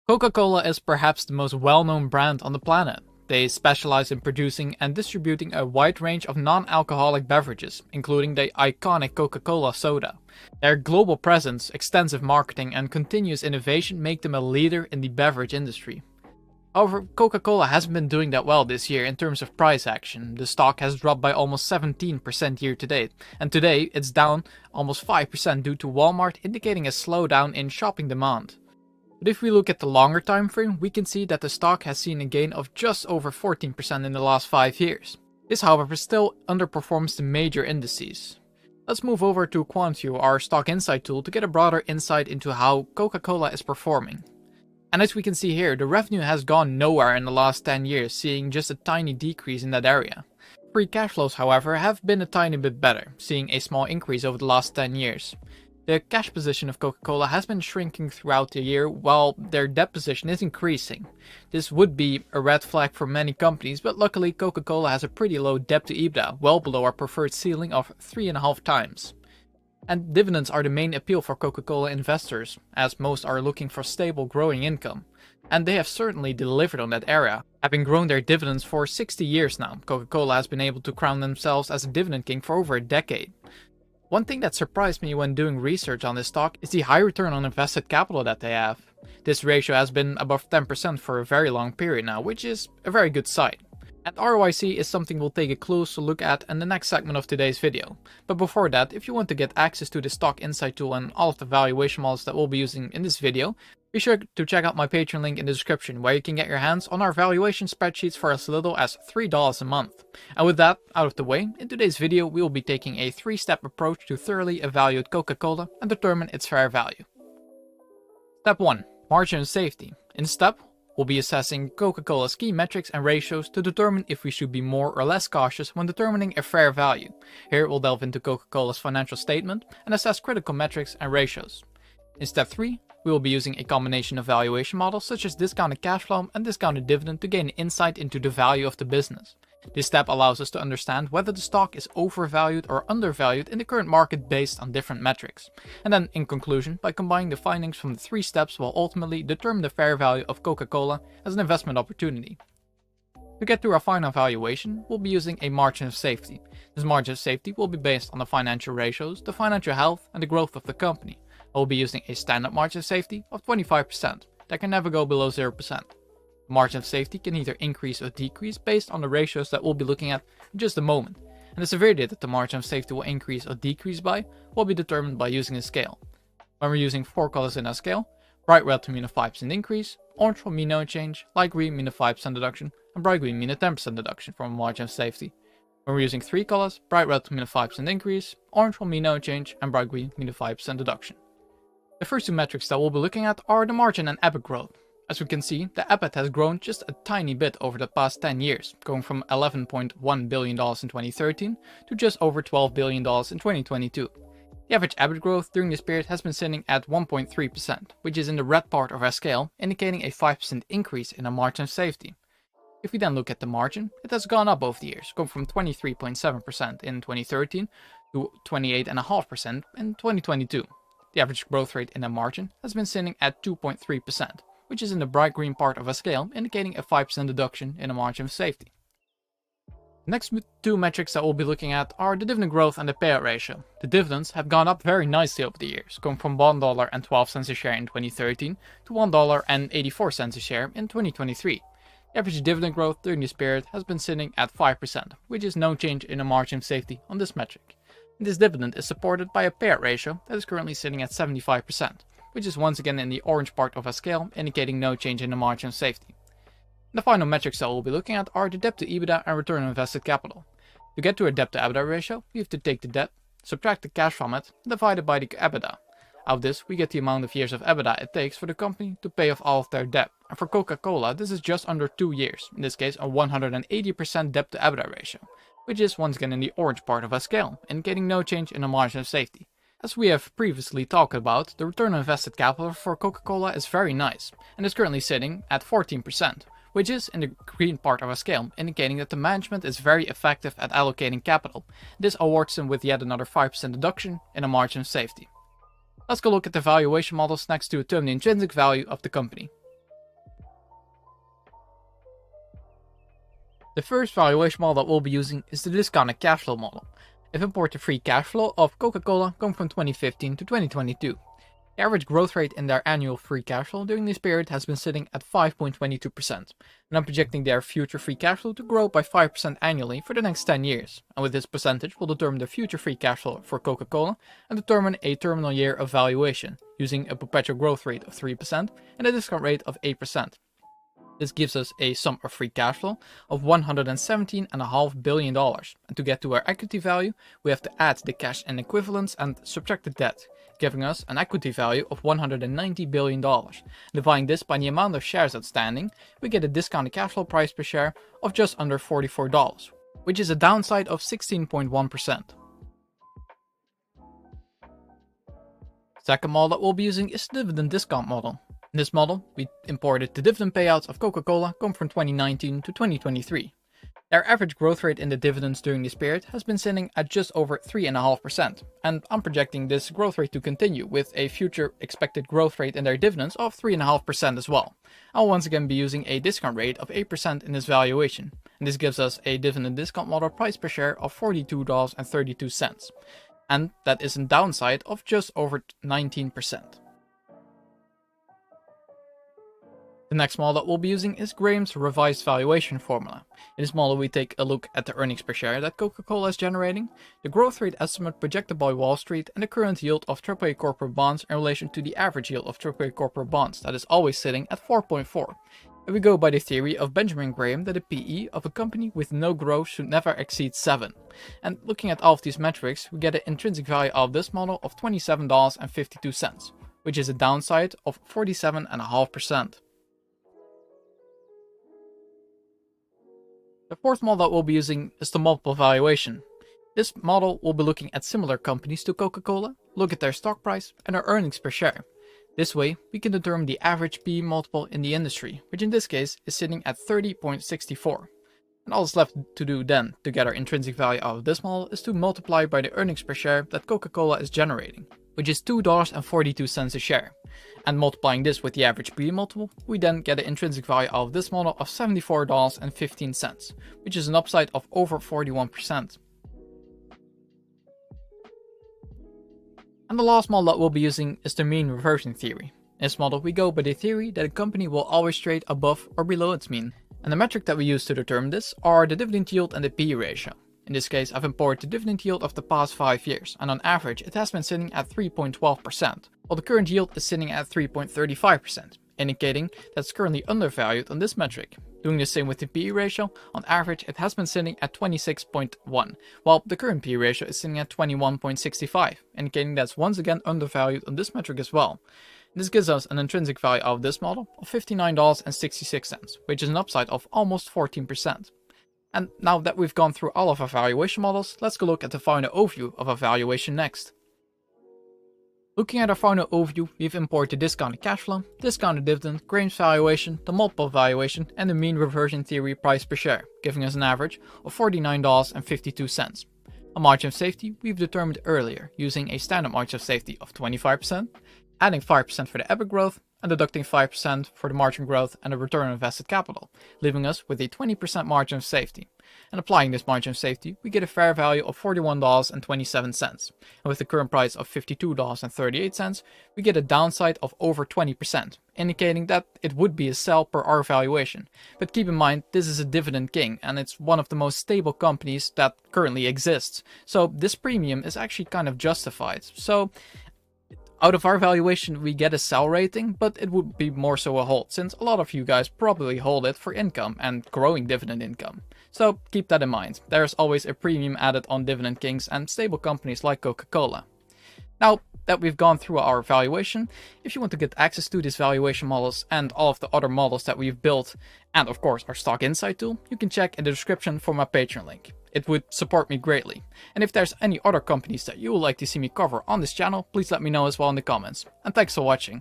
Coca Cola is perhaps the most well-known brand on the planet. They specialize in producing and distributing a wide range of non-alcoholic beverages, including the iconic Coca Cola soda. Their global presence, extensive marketing, and continuous innovation make them a leader in the beverage industry. However, Coca Cola hasn't been doing that well this year in terms of price action. The stock has dropped by almost 17% year to date, and today it's down almost 5% due to Walmart indicating a slowdown in shopping demand. But if we look at the longer time frame, we can see that the stock has seen a gain of just over 14% in the last 5 years. This, however, still underperforms the major indices. Let's move over to QuantView, our stock insight tool, to get a broader insight into how Coca-Cola is performing. And as we can see here, the revenue has gone nowhere in the last 10 years, seeing just a tiny decrease in that area. Free cash flows, however, have been a tiny bit better, seeing a small increase over the last 10 years. The cash position of Coca-Cola has been shrinking throughout the year, while their debt position is increasing. This would be a red flag for many companies, but luckily Coca-Cola has a pretty low debt to EBITDA, well below our preferred ceiling of 3.5 times. And dividends are the main appeal for Coca-Cola investors, as most are looking for stable growing income. And they have certainly delivered on that area. Having grown their dividends for 60 years now, Coca-Cola has been able to crown themselves as a dividend king for over a decade. One thing that surprised me when doing research on this stock is the high return on invested capital that they have. This ratio has been above 10% for a very long period now, which is a very good sign. And ROIC is something we'll take a closer look at in the next segment of today's video. But before that, if you want to get access to the stock insight tool and all of the valuation models that we'll be using in this video, be sure to check out my Patreon link in the description, where you can get your hands on our valuation spreadsheets for as little as $3 a month. And with that out of the way, in today's video we will be taking a 3-step approach to thoroughly evaluate Coca-Cola and determine its fair value. Step 1. Margin of safety. In this step, we'll be assessing Coca-Cola's key metrics and ratios to determine if we should be more or less cautious when determining a fair value. Here we'll delve into Coca-Cola's financial statement and assess critical metrics and ratios. In step 3, we will be using a combination of valuation models such as discounted cash flow and discounted dividend to gain insight into the value of the business. This step allows us to understand whether the stock is overvalued or undervalued in the current market based on different metrics. And then, in conclusion, by combining the findings from the 3 steps, we'll ultimately determine the fair value of Coca-Cola as an investment opportunity. To get to our final valuation, we'll be using a margin of safety. This margin of safety will be based on the financial ratios, the financial health, and the growth of the company. We'll be using a standard margin of safety of 25%. That can never go below 0%. The margin of safety can either increase or decrease based on the ratios that we'll be looking at in just a moment. And the severity that the margin of safety will increase or decrease by will be determined by using a scale. When we're using 4 colors in our scale, bright red will mean a 5% increase, orange will mean no change, light green mean a 5% deduction, and bright green mean a 10% deduction from a margin of safety. When we're using 3 colors, bright red will mean a 5% increase, orange will mean no change, and bright green mean a 5% deduction. The first 2 metrics that we'll be looking at are the margin and EBIT growth. As we can see, the EBIT has grown just a tiny bit over the past 10 years, going from $11.1 billion in 2013 to just over $12 billion in 2022. The average EBIT growth during this period has been sitting at 1.3%, which is in the red part of our scale, indicating a 5% increase in our margin of safety. If we then look at the margin, it has gone up over the years, going from 23.7% in 2013 to 28.5% in 2022. The average growth rate in the margin has been sitting at 2.3%, which is in the bright green part of a scale, indicating a 5% deduction in the margin of safety. The next 2 metrics that we'll be looking at are the dividend growth and the payout ratio. The dividends have gone up very nicely over the years, going from $1.12 a share in 2013 to $1.84 a share in 2023. The average dividend growth during this period has been sitting at 5%, which is no change in the margin of safety on this metric. This dividend is supported by a payout ratio that is currently sitting at 75%, which is once again in the orange part of our scale, indicating no change in the margin of safety. The final metrics that we'll be looking at are the debt to EBITDA and return on invested capital. To get to a debt to EBITDA ratio, we have to take the debt, subtract the cash from it, and divide it by the EBITDA. Out of this, we get the amount of years of EBITDA it takes for the company to pay off all of their debt. And for Coca-Cola, this is just under 2 years, in this case a 180% debt to EBITDA ratio, which is once again in the orange part of our scale, indicating no change in the margin of safety. As we have previously talked about, the return on invested capital for Coca-Cola is very nice, and is currently sitting at 14%, which is in the green part of our scale, indicating that the management is very effective at allocating capital. This awards them with yet another 5% deduction in a margin of safety. Let's go look at the valuation models next to determine the intrinsic value of the company. The first valuation model that we'll be using is the discounted cash flow model. If imported free cash flow of Coca Cola come from 2015 to 2022. The average growth rate in their annual free cash flow during this period has been sitting at 5.22%, and I'm projecting their future free cash flow to grow by 5% annually for the next 10 years, and with this percentage we'll determine the future free cash flow for Coca Cola and determine a terminal year of valuation, using a perpetual growth rate of 3% and a discount rate of 8%. This gives us a sum of free cash flow of $117.5 billion, and to get to our equity value we have to add the cash and equivalents and subtract the debt, giving us an equity value of $190 billion. Dividing this by the amount of shares outstanding, we get a discounted cash flow price per share of just under $44, which is a downside of 16.1%. Second model that we'll be using is the dividend discount model. In this model, we imported the dividend payouts of Coca Cola come from 2019 to 2023. Their average growth rate in the dividends during this period has been sitting at just over 3.5%, and I'm projecting this growth rate to continue with a future expected growth rate in their dividends of 3.5% as well. I'll once again be using a discount rate of 8% in this valuation, and this gives us a dividend discount model price per share of $42.32, and that is a downside of just over 19%. The next model that we'll be using is Graham's revised valuation formula. In this model we take a look at the earnings per share that Coca-Cola is generating, the growth rate estimate projected by Wall Street, and the current yield of AAA corporate bonds in relation to the average yield of AAA corporate bonds that is always sitting at 4.4. And we go by the theory of Benjamin Graham that the PE of a company with no growth should never exceed 7. And looking at all of these metrics, we get an intrinsic value of this model of $27.52, which is a downside of 47.5%. The fourth model that we'll be using is the multiple valuation. This model will be looking at similar companies to Coca-Cola, look at their stock price and their earnings per share. This way, we can determine the average PE multiple in the industry, which in this case is sitting at 30.64. And all that's left to do then to get our intrinsic value out of this model is to multiply by the earnings per share that Coca-Cola is generating, which is $2.42 a share. And multiplying this with the average PE multiple, we then get an intrinsic value of this model of $74.15, which is an upside of over 41%. And the last model that we'll be using is the mean reversion theory. In this model we go by the theory that a company will always trade above or below its mean. And the metric that we use to determine this are the dividend yield and the PE ratio. In this case, I've imported the dividend yield of the past 5 years, and on average it has been sitting at 3.12%, while the current yield is sitting at 3.35%, indicating that it's currently undervalued on this metric. Doing the same with the PE ratio, on average it has been sitting at 26.1, while the current PE ratio is sitting at 21.65, indicating that's once again undervalued on this metric as well. This gives us an intrinsic value of this model of $59.66, which is an upside of almost 14%. And now that we've gone through all of our valuation models, let's go look at the final overview of our valuation next. Looking at our final overview, we've imported discounted cash flow, discounted dividend, Graham's valuation, the multiple valuation, and the mean reversion theory price per share, giving us an average of $49.52. A margin of safety we've determined earlier using a standard margin of safety of 25%, adding 5% for the EBIT growth, and deducting 5% for the margin growth and the return on invested capital, leaving us with a 20% margin of safety. And applying this margin of safety, we get a fair value of $41.27. And with the current price of $52.38, we get a downside of over 20%, indicating that it would be a sell per our valuation. But keep in mind, this is a dividend king, and it's one of the most stable companies that currently exists. So this premium is actually kind of justified. So out of our valuation, we get a sell rating, but it would be more so a hold, since a lot of you guys probably hold it for income and growing dividend income. So keep that in mind. There's always a premium added on dividend kings and stable companies like Coca-Cola. Now that we've gone through our valuation, if you want to get access to these valuation models and all of the other models that we've built, and of course our stock insight tool, you can check in the description for my Patreon link. It would support me greatly. And if there's any other companies that you would like to see me cover on this channel, please let me know as well in the comments. And thanks for watching.